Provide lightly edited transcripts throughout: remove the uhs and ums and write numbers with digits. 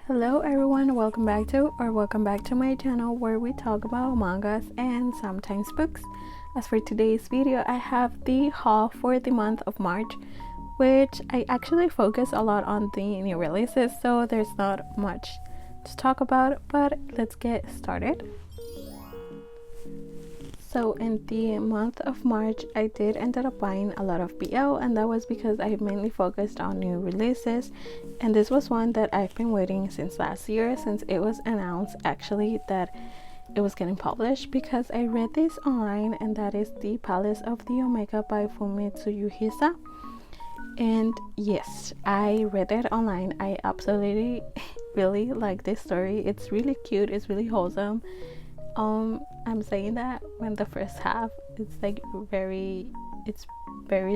Hello everyone, welcome back to my channel where we talk about mangas and sometimes books. As for today's video, I have the haul for the month of March, which I actually focus a lot on the new releases, so there's not much to talk about, but let's get started. So in the month of March, I did ended up buying a lot of BL, and that was because I mainly focused on new releases, and this was one that I've been waiting since last year, since it was announced actually that it was getting published, because I read this online, and that is The Palace of the Omega by Fumitsu Yuhisa. And yes, I read it online. I absolutely really like this story. It's really cute, it's really wholesome. I'm saying that when the first half it's very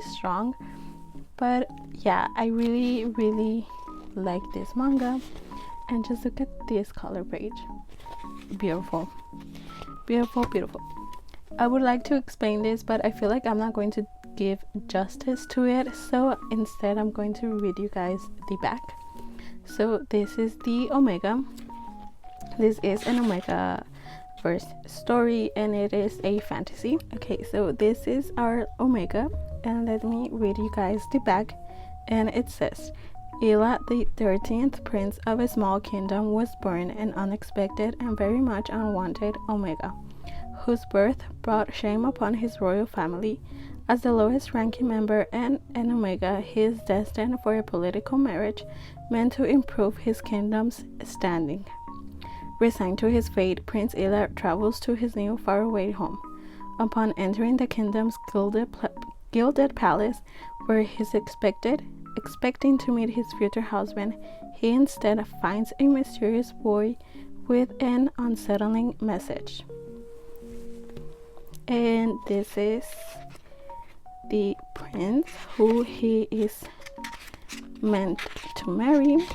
strong, but yeah, I really like this manga. And just look at this color page. Beautiful. I would like to explain this, but I feel like I'm not going to give justice to it, so instead I'm going to read you guys the back. So this is the Omega. This is an Omega first story, and it is a fantasy. Okay, so this is our Omega, and let me read you guys the back. And it says, Ila, the 13th prince of a small kingdom, was born an unexpected and very much unwanted Omega, whose birth brought shame upon his royal family. As the lowest ranking member and an Omega, he is destined for a political marriage meant to improve his kingdom's standing. Resigned to his fate, Prince Ila travels to his new faraway home. Upon entering the kingdom's gilded palace, where he is expecting to meet his future husband, he instead finds a mysterious boy with an unsettling message. And this is the prince who he is meant to marry.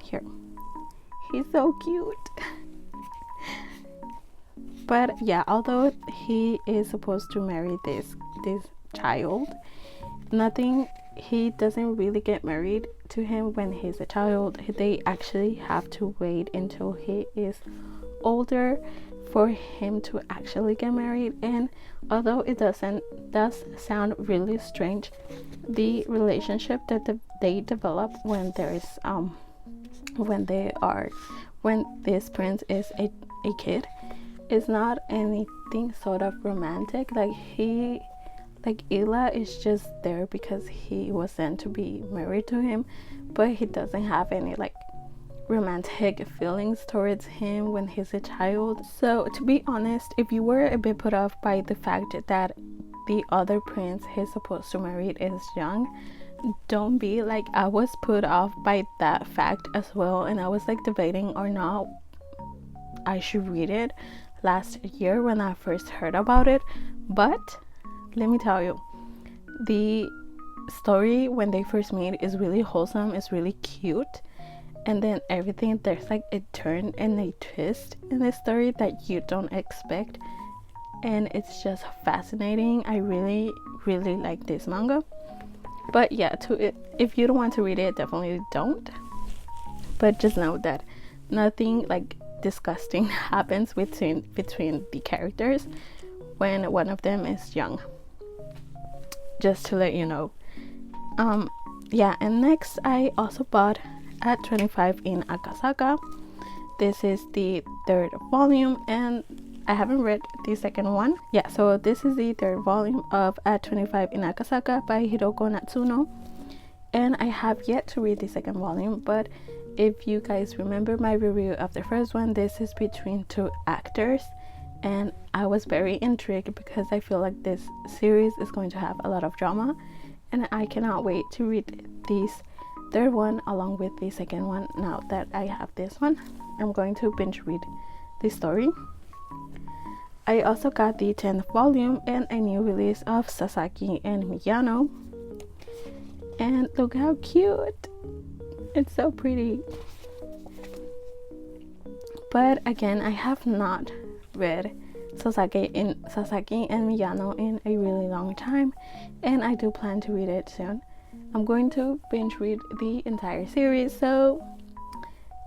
Here. He's so cute. But yeah, although he is supposed to marry this child, he doesn't really get married to him when he's a child. They actually have to wait until he is older for him to actually get married. And although it does sound really strange, the relationship that they develop when this prince is a kid is not anything sort of romantic. Ila is just there because he was sent to be married to him, but he doesn't have any romantic feelings towards him when he's a child. So to be honest, if you were a bit put off by the fact that the other prince he's supposed to marry is young, don't be. I was put off by that fact as well, and I was debating or not I should read it last year when I first heard about it. But let me tell you, the story when they first meet is really wholesome, it's really cute, and then everything, there's a turn and a twist in the story that you don't expect, and it's just fascinating. I really like this manga. But yeah, if you don't want to read it, definitely don't. But just know that nothing disgusting happens between the characters when one of them is young. Just to let you know. Yeah, and next I also bought At 25 in Akasaka. This is the third volume, and I haven't read the second one. Yeah, so this is the third volume of At 25 in Akasaka by Hiroko Natsuno, and I have yet to read the second volume. But if you guys remember my review of the first one, this is between two actors, and I was very intrigued because I feel like this series is going to have a lot of drama, and I cannot wait to read this third one along with the second one. Now that I have this one, I'm going to binge read the story. I also got the 10th volume and a new release of Sasaki and Miyano. And look how cute! It's so pretty. But again, I have not read Sasaki and Miyano in a really long time, and I do plan to read it soon. I'm going to binge read the entire series. So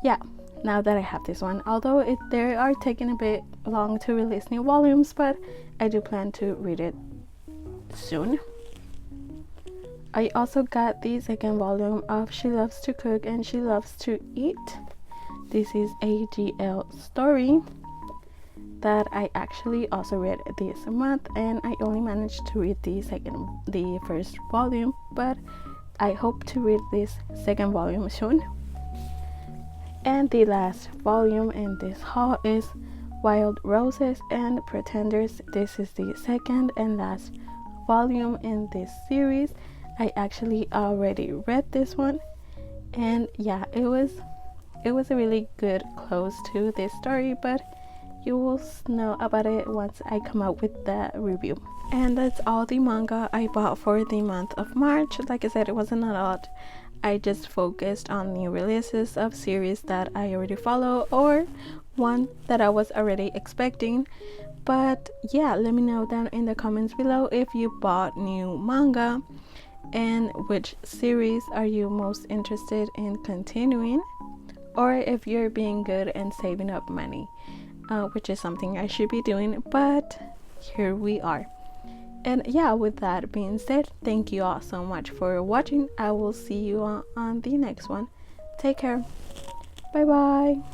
yeah, now that I have this one, although they are taking a bit long to release new volumes, but I do plan to read it soon. I also got the second volume of She Loves to Cook and She Loves to Eat. This is a GL story that I actually also read this month, and I only managed to read the first volume, but I hope to read this second volume soon. And the last volume in this haul is Wild Roses and Pretenders. This is the second and last volume in this series. I actually already read this one, and yeah, it was a really good close to this story, but you will know about it once I come out with the review. And that's all the manga I bought for the month of March. Like I said, it wasn't a lot. I just focused on new releases of series that I already follow or one that I was already expecting. But yeah, let me know down in the comments below if you bought new manga and which series are you most interested in continuing, or if you're being good and saving up money, which is something I should be doing, but here we are. And yeah, with that being said, thank you all so much for watching. I will see you on the next one. Take care. Bye bye.